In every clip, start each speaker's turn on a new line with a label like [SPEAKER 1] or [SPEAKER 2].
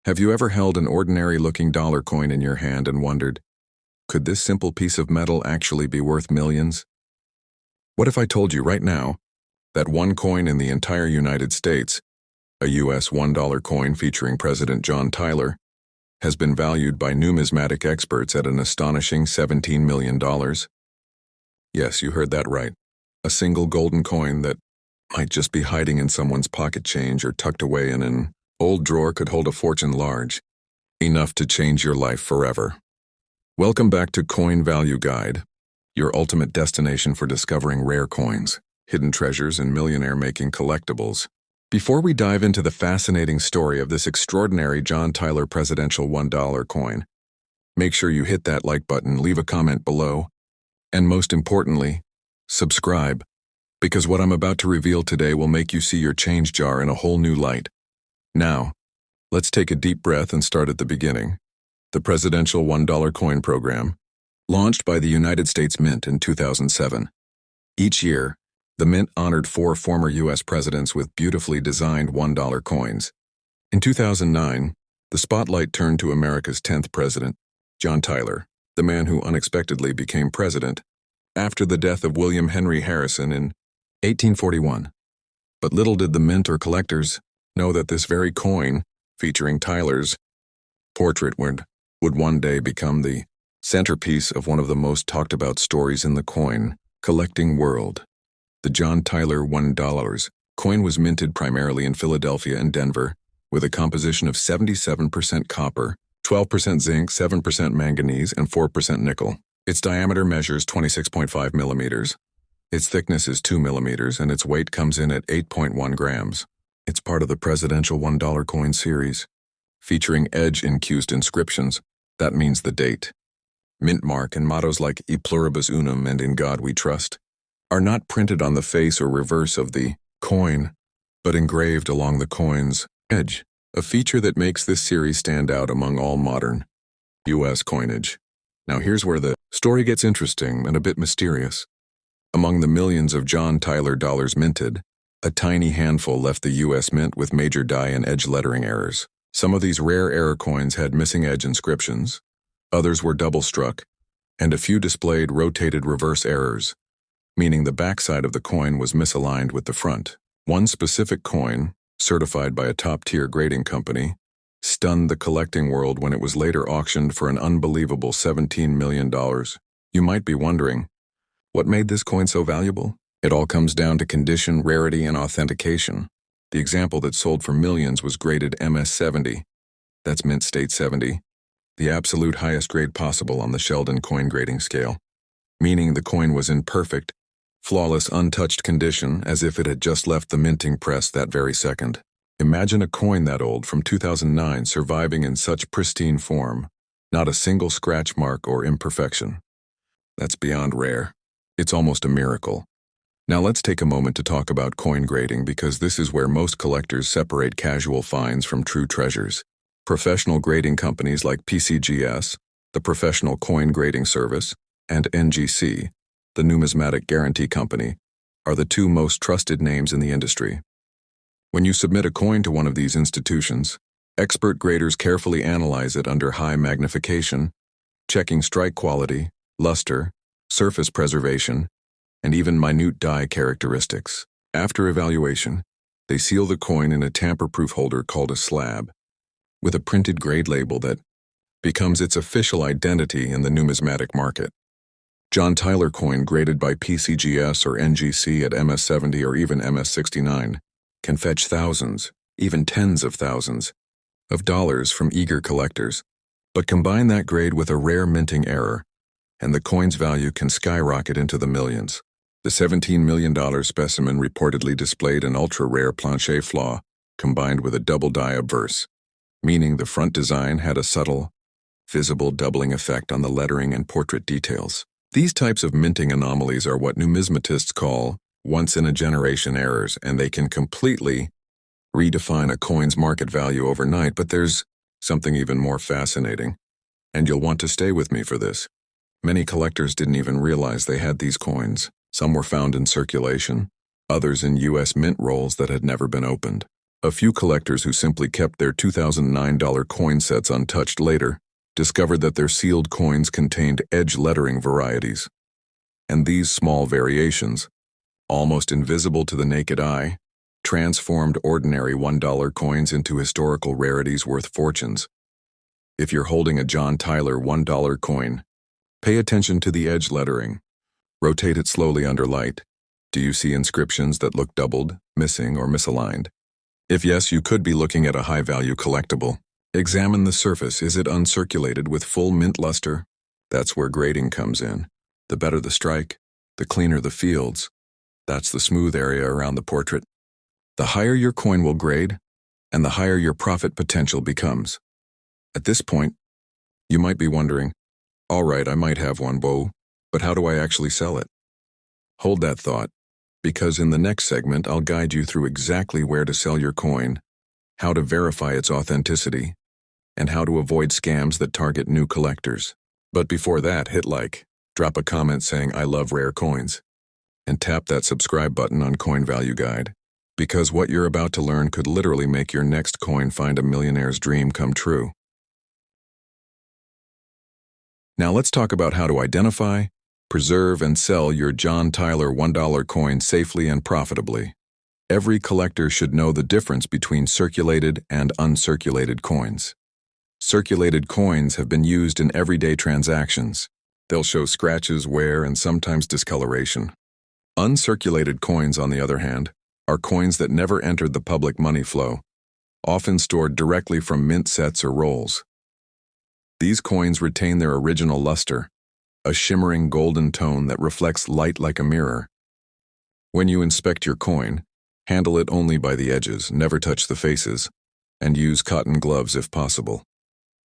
[SPEAKER 1] Have you ever held an ordinary-looking dollar coin in your hand and wondered, could this simple piece of metal actually be worth millions? What if I told you right now that one coin in the entire United States, a US $1 coin featuring President John Tyler, has been valued by numismatic experts at an astonishing $17 million? Yes, you heard that right. A single golden coin that might just be hiding in someone's pocket change or tucked away in an old drawer could hold a fortune large, enough to change your life forever. Welcome back to Coin Value Guide, your ultimate destination for discovering rare coins, hidden treasures, and millionaire-making collectibles. Before we dive into the fascinating story of this extraordinary John Tyler presidential $1 coin, make sure you hit that like button, leave a comment below, and most importantly, subscribe, because what I'm about to reveal today will make you see your change jar in a whole new light. Now, let's take a deep breath and start at the beginning. The Presidential $1 Coin Program, launched by the United States Mint in 2007. Each year, the Mint honored 4 former U.S. presidents with beautifully designed $1 coins. In 2009, the spotlight turned to America's 10th president, John Tyler, the man who unexpectedly became president after the death of William Henry Harrison in 1841. But little did the Mint or collectors know that this very coin, featuring Tyler's portrait, would one day become the centerpiece of one of the most talked about stories in the coin collecting world. The John Tyler $1 coin was minted primarily in Philadelphia and Denver, with a composition of 77% copper, 12% zinc, 7% manganese, and 4% nickel. Its diameter measures 26.5 millimeters. Its thickness is 2 millimeters, and its weight comes in at 8.1 grams. It's part of the Presidential $1 coin series, featuring edge-incused inscriptions. That means the date. Mint mark and mottos like E pluribus unum and In God We Trust are not printed on the face or reverse of the coin, but engraved along the coin's edge, a feature that makes this series stand out among all modern U.S. coinage. Now here's where the story gets interesting and a bit mysterious. Among the millions of John Tyler dollars minted, a tiny handful left the U.S. Mint with major die and edge lettering errors. Some of these rare error coins had missing edge inscriptions, others were double-struck, and a few displayed rotated reverse errors, meaning the backside of the coin was misaligned with the front. One specific coin, certified by a top-tier grading company, stunned the collecting world when it was later auctioned for an unbelievable $17 million. You might be wondering, what made this coin so valuable? It all comes down to condition, rarity, and authentication. The example that sold for millions was graded MS-70. That's Mint State 70, the absolute highest grade possible on the Sheldon coin grading scale, meaning the coin was in perfect, flawless, untouched condition, as if it had just left the minting press that very second. Imagine a coin that old, from 2009, surviving in such pristine form, not a single scratch mark or imperfection. That's beyond rare. It's almost a miracle. Now let's take a moment to talk about coin grading, because this is where most collectors separate casual finds from true treasures. Professional grading companies like PCGS, the Professional Coin Grading Service, and NGC, the Numismatic Guarantee Company, are the 2 most trusted names in the industry. When you submit a coin to one of these institutions, expert graders carefully analyze it under high magnification, checking strike quality, luster, surface preservation, and even minute die characteristics. After evaluation, they seal the coin in a tamper-proof holder called a slab, with a printed grade label that becomes its official identity in the numismatic market. John Tyler coin graded by PCGS or NGC at MS-70 or even MS-69 can fetch thousands, even tens of thousands, of dollars from eager collectors. But combine that grade with a rare minting error, and the coin's value can skyrocket into the millions. The $17 million specimen reportedly displayed an ultra-rare plancher flaw combined with a double die obverse, meaning the front design had a subtle, visible doubling effect on the lettering and portrait details. These types of minting anomalies are what numismatists call once-in-a-generation errors, and they can completely redefine a coin's market value overnight. But there's something even more fascinating, and you'll want to stay with me for this. Many collectors didn't even realize they had these coins. Some were found in circulation, others in U.S. Mint rolls that had never been opened. A few collectors who simply kept their $2009 coin sets untouched later discovered that their sealed coins contained edge lettering varieties. And these small variations, almost invisible to the naked eye, transformed ordinary $1 coins into historical rarities worth fortunes. If you're holding a John Tyler $1 coin, pay attention to the edge lettering. Rotate it slowly under light. Do you see inscriptions that look doubled, missing, or misaligned? If yes, you could be looking at a high-value collectible. Examine the surface. Is it uncirculated with full mint luster? That's where grading comes in. The better the strike, the cleaner the fields. That's the smooth area around the portrait. The higher your coin will grade, and the higher your profit potential becomes. At this point, you might be wondering, all right, I might have one, but how do I actually sell it? Hold that thought, because in the next segment I'll guide you through exactly where to sell your coin, how to verify its authenticity, and how to avoid scams that target new collectors. But before that, hit like, drop a comment saying I love rare coins, and tap that subscribe button on Coin Value Guide, because what you're about to learn could literally make your next coin find a millionaire's dream come true. Now let's talk about how to identify, preserve, and sell your John Tyler $1 coin safely and profitably. Every collector should know the difference between circulated and uncirculated coins. Circulated coins have been used in everyday transactions. They'll show scratches, wear, and sometimes discoloration. Uncirculated coins, on the other hand, are coins that never entered the public money flow, often stored directly from mint sets or rolls. These coins retain their original luster, a shimmering golden tone that reflects light like a mirror. When you inspect your coin, handle it only by the edges, never touch the faces, and use cotton gloves if possible.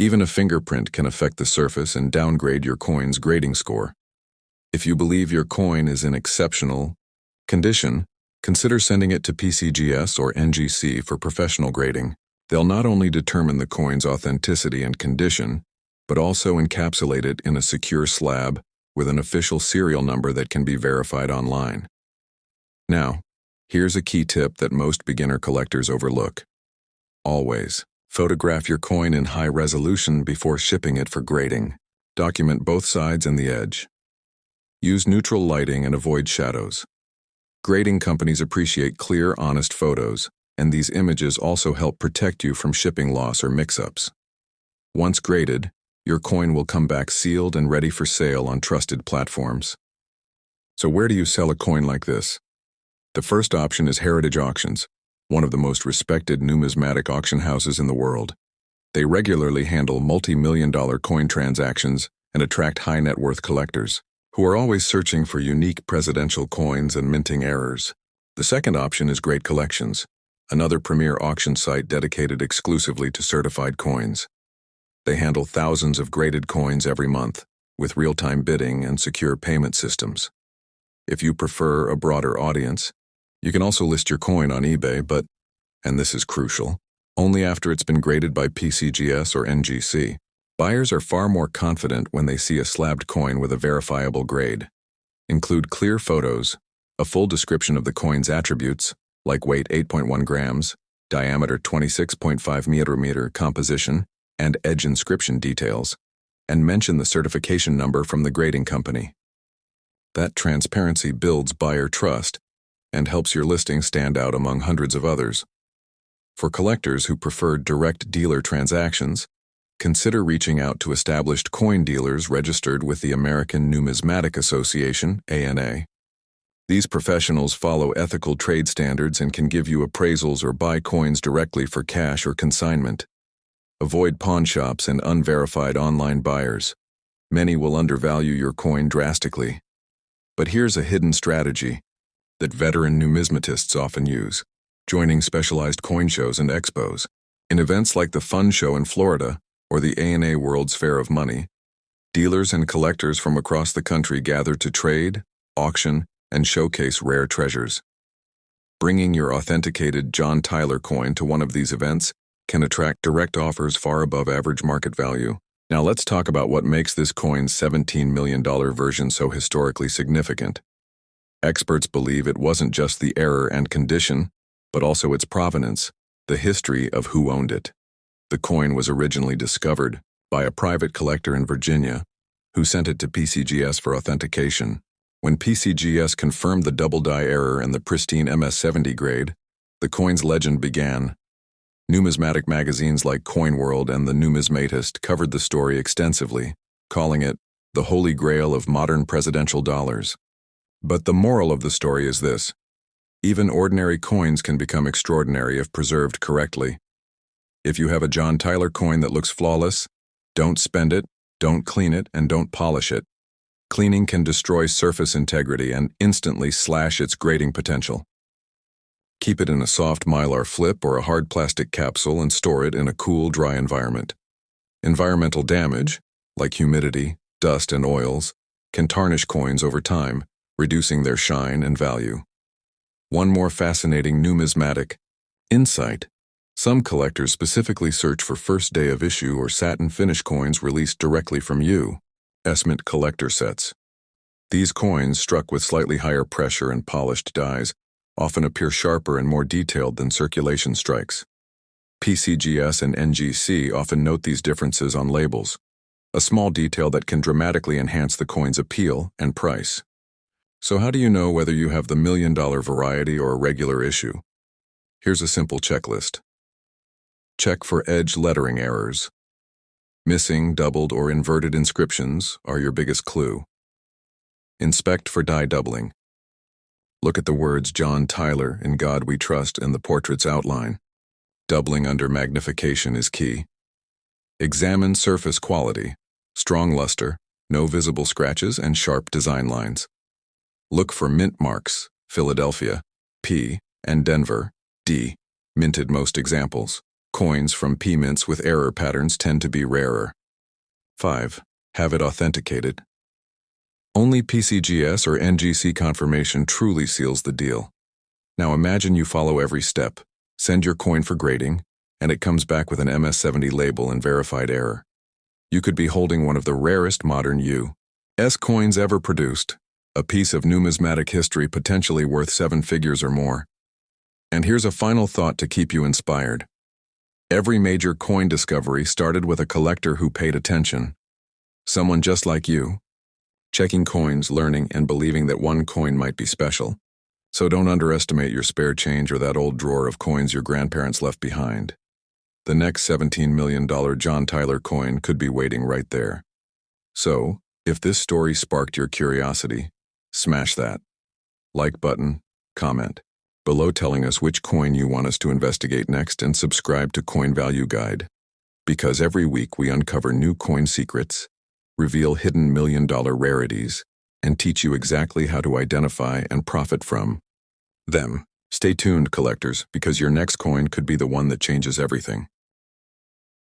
[SPEAKER 1] Even a fingerprint can affect the surface and downgrade your coin's grading score. If you believe your coin is in exceptional condition, consider sending it to PCGS or NGC for professional grading. They'll not only determine the coin's authenticity and condition, but also encapsulate it in a secure slab with an official serial number that can be verified online. Now, here's a key tip that most beginner collectors overlook. Always photograph your coin in high resolution before shipping it for grading. Document both sides and the edge. Use neutral lighting and avoid shadows. Grading companies appreciate clear, honest photos, and these images also help protect you from shipping loss or mix-ups. Once graded, your coin will come back sealed and ready for sale on trusted platforms. So where do you sell a coin like this? The first option is Heritage Auctions, one of the most respected numismatic auction houses in the world. They regularly handle multi-million-dollar coin transactions and attract high-net-worth collectors, who are always searching for unique presidential coins and minting errors. The second option is Great Collections, another premier auction site dedicated exclusively to certified coins. They handle thousands of graded coins every month, with real-time bidding and secure payment systems. If you prefer a broader audience, you can also list your coin on eBay, but, and this is crucial, only after it's been graded by PCGS or NGC. Buyers are far more confident when they see a slabbed coin with a verifiable grade. Include clear photos, a full description of the coin's attributes, like weight 8.1 grams, diameter 26.5 millimeter, composition, and edge inscription details, and mention the certification number from the grading company. That transparency builds buyer trust and helps your listing stand out among hundreds of others. For collectors who prefer direct dealer transactions, consider reaching out to established coin dealers registered with the American Numismatic Association, ANA. These professionals follow ethical trade standards and can give you appraisals or buy coins directly for cash or consignment. Avoid pawn shops and unverified online buyers. Many will undervalue your coin drastically. But here's a hidden strategy that veteran numismatists often use: joining specialized coin shows and expos. In events like the Fun Show in Florida or the ANA World's Fair of Money, dealers and collectors from across the country gather to trade, auction, and showcase rare treasures. Bringing your authenticated John Tyler coin to one of these events can attract direct offers far above average market value. Now let's talk about what makes this coin's $17 million version so historically significant. Experts believe it wasn't just the error and condition, but also its provenance, The history of who owned it. The coin was originally discovered by a private collector in Virginia who sent it to PCGS for authentication. When PCGS confirmed the double die error and the pristine MS-70 grade, the coin's legend began. Numismatic magazines like Coin World and The Numismatist covered the story extensively, calling it the holy grail of modern presidential dollars. But the moral of the story is this: even ordinary coins can become extraordinary if preserved correctly. If you have a John Tyler coin that looks flawless, don't spend it, don't clean it, and don't polish it. Cleaning can destroy surface integrity and instantly slash its grading potential. Keep it in a soft mylar flip or a hard plastic capsule and store it in a cool, dry environment. Environmental damage, like humidity, dust, and oils, can tarnish coins over time, reducing their shine and value. One more fascinating numismatic insight. Some collectors specifically search for first day of issue or satin finish coins released directly from U.S. Mint collector sets. These coins, struck with slightly higher pressure and polished dies, often appear sharper and more detailed than circulation strikes. PCGS and NGC often note these differences on labels, a small detail that can dramatically enhance the coin's appeal and price. So how do you know whether you have the $1 million variety or a regular issue? Here's a simple checklist. Check for edge lettering errors. Missing, doubled, or inverted inscriptions are your biggest clue. Inspect for die doubling. Look at the words John Tyler, In God We Trust, in the portrait's outline. Doubling under magnification is key. Examine surface quality, strong luster, no visible scratches, and sharp design lines. Look for mint marks, Philadelphia, P, and Denver, D, minted most examples. Coins from P mints with error patterns tend to be rarer. 5. Have it authenticated. Only PCGS or NGC confirmation truly seals the deal. Now imagine you follow every step, send your coin for grading, and it comes back with an MS-70 label and verified error. You could be holding one of the rarest modern U.S. coins ever produced, a piece of numismatic history potentially worth 7 figures or more. And here's a final thought to keep you inspired. Every major coin discovery started with a collector who paid attention. Someone just like you, checking coins, learning, and believing that one coin might be special. So don't underestimate your spare change or that old drawer of coins your grandparents left behind. The next $17 million John Tyler coin could be waiting right there. So, if this story sparked your curiosity, smash that like button, comment below telling us which coin you want us to investigate next, and subscribe to Coin Value Guide. Because every week we uncover new coin secrets, reveal hidden $1 million rarities, and teach you exactly how to identify and profit from them. Stay tuned, collectors, because your next coin could be the one that changes everything.